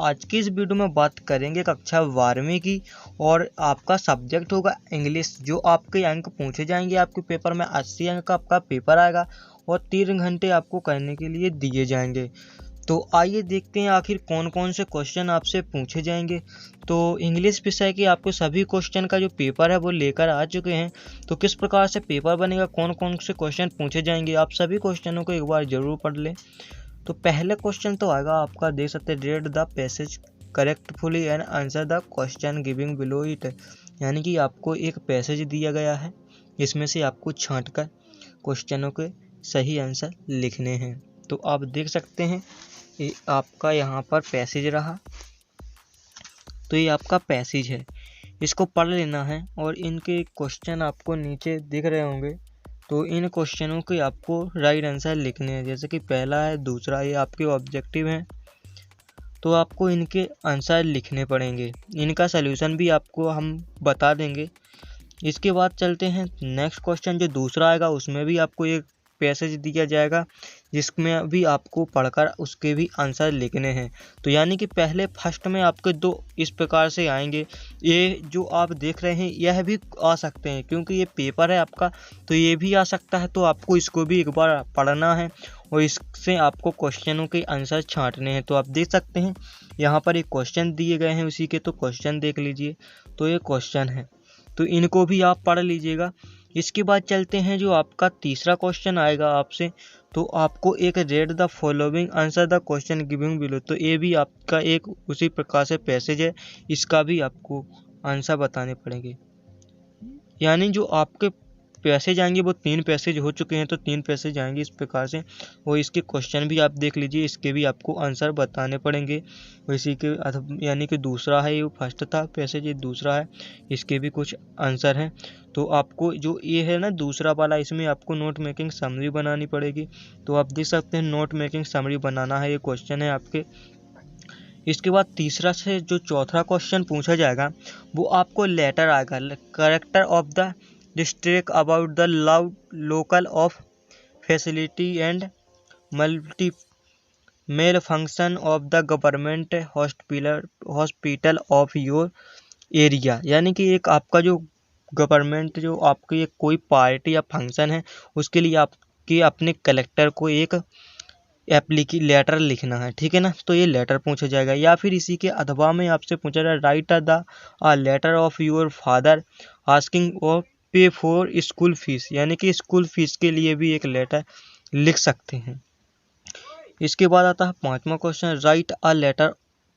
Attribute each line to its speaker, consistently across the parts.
Speaker 1: आज की इस वीडियो में बात करेंगे कक्षा 12वीं की और आपका सब्जेक्ट होगा इंग्लिश। जो आपके अंक पूछे जाएंगे आपके पेपर में 80 अंक का आपका पेपर आएगा और 3 घंटे आपको करने के लिए दिए जाएंगे। तो आइए देखते हैं आखिर कौन कौन से क्वेश्चन आपसे पूछे जाएंगे। तो इंग्लिश विषय के आपको सभी क्वेश्चन का जो पेपर है वो लेकर आ चुके हैं। तो किस प्रकार से पेपर बनेगा, कौन कौन से क्वेश्चन पूछे जाएंगे, आप सभी क्वेश्चनों को एक बार जरूर पढ़ लें। तो पहले क्वेश्चन तो आएगा आपका, देख सकते हैं, read the passage correctfully and answer the question giving below it. यानी कि आपको एक पैसेज दिया गया है, इसमें से आपको छांटकर क्वेश्चनों के सही आंसर लिखने हैं। तो आप देख सकते हैं ये आपका यहाँ पर पैसेज रहा। तो ये आपका पैसेज है, इसको पढ़ लेना है और इनके क्वेश्चन आपको नीचे दिख रहे होंगे। तो इन क्वेश्चनों के आपको राइट आंसर लिखने हैं। जैसे कि पहला है, दूसरा, ये आपके ऑब्जेक्टिव हैं। तो आपको इनके आंसर लिखने पड़ेंगे, इनका सलूशन भी आपको हम बता देंगे। इसके बाद चलते हैं नेक्स्ट क्वेश्चन, जो दूसरा आएगा उसमें भी आपको एक पैसेज दिया जाएगा जिसमें भी आपको पढ़कर उसके भी आंसर लिखने हैं। तो यानी कि पहले फर्स्ट में आपके दो इस प्रकार से आएंगे। ये जो आप देख रहे हैं यह भी आ सकते हैं क्योंकि ये पेपर है आपका, तो ये भी आ सकता है। तो आपको इसको भी एक बार पढ़ना है और इससे आपको क्वेश्चनों के आंसर छांटने हैं। तो आप देख सकते हैं यहाँ पर एक क्वेश्चन दिए गए हैं उसी के, तो क्वेश्चन देख लीजिए। तो ये क्वेश्चन है, तो इनको भी आप पढ़ लीजिएगा। इसके बाद चलते हैं जो आपका तीसरा क्वेश्चन आएगा आपसे। तो आपको एक read the following answer the question giving below. तो ये भी आपका एक उसी प्रकार से पैसेज है, इसका भी आपको आंसर बताने पड़ेंगे। यानी जो आपके पैसेज आएंगे वो 3 पैसेज हो चुके हैं, तो 3 पैसेज आएंगे इस प्रकार से। और इसके क्वेश्चन भी आप देख लीजिए, इसके भी आपको आंसर बताने पड़ेंगे। और इसी के यानी कि दूसरा है, ये फर्स्ट था पैसेज, ये दूसरा है, इसके भी कुछ आंसर हैं। तो आपको जो ये है ना दूसरा वाला, इसमें आपको नोट मेकिंग समरी बनानी पड़ेगी। तो आप देख सकते हैं नोट मेकिंग समरी बनाना है, ये क्वेश्चन है आपके। इसके बाद तीसरा से जो चौथा क्वेश्चन पूछा जाएगा वो आपको लेटर आएगा, character of the district about the local of facility and multi malfunction of the government hospital of your area. यानी कि एक आपका जो गवर्नमेंट जो आपकी एक कोई पार्टी या फंक्शन है उसके लिए आपके अपने कलेक्टर को एक लेटर लिखना है, ठीक है ना। तो ये लेटर पूछा जाएगा। या फिर इसी के अथवा में आपसे पूछा जाए, write the letter of your father asking और पे फॉर स्कूल फीस। यानी कि स्कूल फीस के लिए भी एक लेटर लिख सकते हैं। इसके बाद आता है 5वां question, write a letter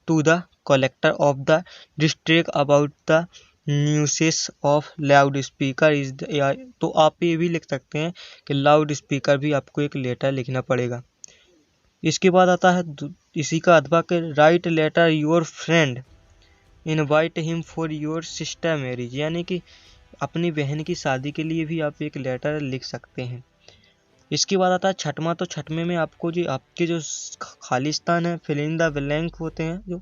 Speaker 1: to the collector of the district about the nuisance of loud speaker is. तो आप ये भी लिख सकते हैं कि लाउड स्पीकर भी आपको एक लेटर लिखना पड़ेगा। इसके बाद आता है इसी का अथवा के, write letter your friend invite him for your sister marriage. यानी कि अपनी बहन की शादी के लिए भी आप एक लेटर लिख सकते हैं। इसके बाद आता है छठवां। तो छठवें में आपको जो आपके जो खाली स्थान है, फिल इन द ब्लैंक होते हैं जो,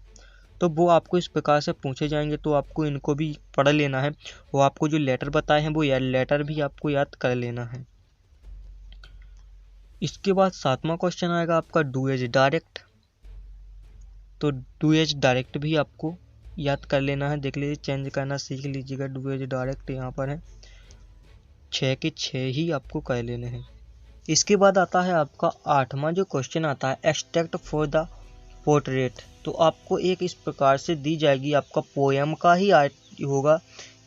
Speaker 1: तो वो आपको इस प्रकार से पूछे जाएंगे। तो आपको इनको भी पढ़ लेना है। वो आपको जो लेटर बताए हैं वो लेटर भी आपको याद कर लेना है। इसके बाद 7वां क्वेश्चन आएगा आपका, डू एज डायरेक्ट। तो डू एज डायरेक्ट भी आपको याद कर लेना है। देख लीजिए, चेंज करना सीख लीजिएगा। डू एज डायरेक्ट यहाँ पर है, 6 के 6 ही आपको कर लेने हैं। इसके बाद आता है आपका 8वां जो क्वेश्चन आता है, एक्सट्रैक्ट फॉर द पोर्ट्रेट। तो आपको एक इस प्रकार से दी जाएगी, आपका पोएम का ही होगा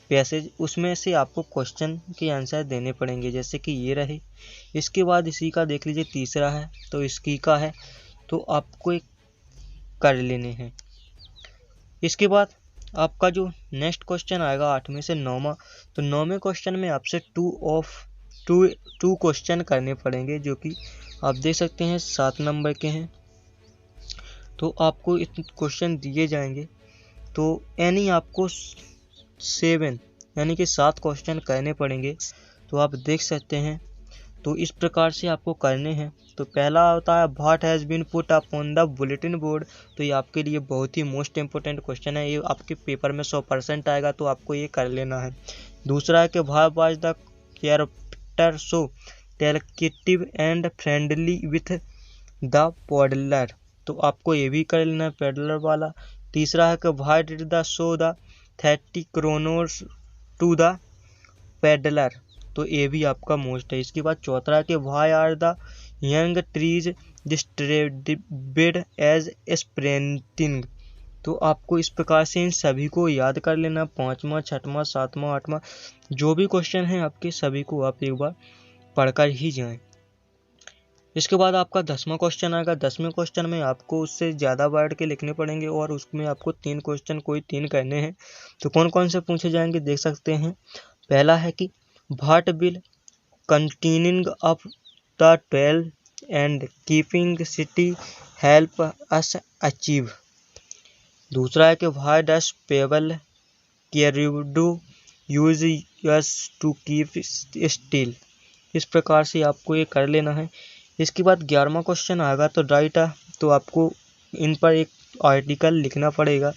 Speaker 1: पैसेज, उसमें से आपको क्वेश्चन के आंसर देने पड़ेंगे, जैसे कि ये रहे। इसके बाद इसी का देख लीजिए तीसरा है, तो इसकी का है, तो आपको एक कर लेने हैं। इसके बाद आपका जो नेक्स्ट क्वेश्चन आएगा 8वें से 9वां। तो 9वें क्वेश्चन में आपसे टू क्वेश्चन करने पड़ेंगे, जो कि आप देख सकते हैं 7 नंबर के हैं। तो आपको इतने क्वेश्चन दिए जाएंगे, तो यानी आपको 7 यानी कि 7 क्वेश्चन करने पड़ेंगे। तो आप देख सकते हैं, तो इस प्रकार से आपको करने हैं। तो पहला होता है, what has been put up on the bulletin board. तो ये आपके लिए बहुत ही मोस्ट इंपोर्टेंट क्वेश्चन है, ये आपके पेपर में 100% आएगा, तो आपको ये कर लेना है। दूसरा है कि what was the character so talkative and friendly with the peddler. तो आपको ये भी कर लेना है पेडलर वाला। तीसरा है कि why did the show the 30 crowns to the peddler, तो ये भी आपका मोस्ट है। इसके बाद चौथा है कि why are the young trees distributed as sprinting, तो आपको इस प्रकार से इन सभी को याद कर लेना। पाँचवा, छठवां, सातवां, आठवां जो भी क्वेश्चन हैं आपके सभी को आप एक बार पढ़कर ही जाएं। इसके बाद आपका 10वां क्वेश्चन आएगा। 10वें क्वेश्चन में आपको उससे ज़्यादा वर्ड के लिखने पड़ेंगे और उसमें आपको 3 क्वेश्चन कोई 3 करने हैं। तो कौन कौन से पूछे जाएंगे देख सकते हैं। पहला है कि what will continuing up the 12 and keeping city help us achieve. दूसरा है कि व्हाई डस पेबल कैरिडो use yes to keep still. इस प्रकार से आपको ये कर लेना है। इसके बाद 11वां क्वेश्चन आएगा तो राइट है, तो आपको इन पर एक आर्टिकल लिखना पड़ेगा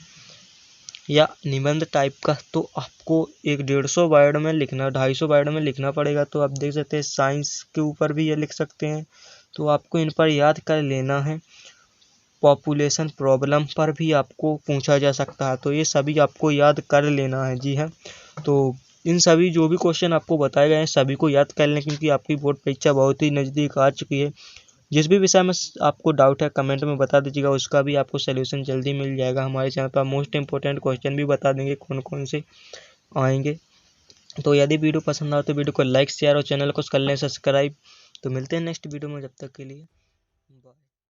Speaker 1: या निबंध टाइप का, तो आपको एक 150 वर्ड में लिखना, 250 वर्ड में लिखना पड़ेगा। तो आप देख सकते हैं साइंस के ऊपर भी ये लिख सकते हैं, तो आपको इन पर याद कर लेना है। पॉपुलेशन प्रॉब्लम पर भी आपको पूछा जा सकता है, तो ये सभी आपको याद कर लेना है। जी हाँ, तो इन सभी जो भी क्वेश्चन आपको बताए गए हैं सभी को याद कर लें, क्योंकि आपकी बोर्ड परीक्षा बहुत ही नज़दीक आ चुकी है। जिस भी विषय में आपको डाउट है कमेंट में बता दीजिएगा, उसका भी आपको सलूशन जल्दी मिल जाएगा। हमारे चैनल पर मोस्ट इंपॉर्टेंट क्वेश्चन भी बता देंगे कौन कौन से आएंगे। तो यदि वीडियो पसंद आए तो वीडियो को लाइक, शेयर और चैनल को कर लें सब्सक्राइब। तो मिलते हैं नेक्स्ट वीडियो में, जब तक के लिए।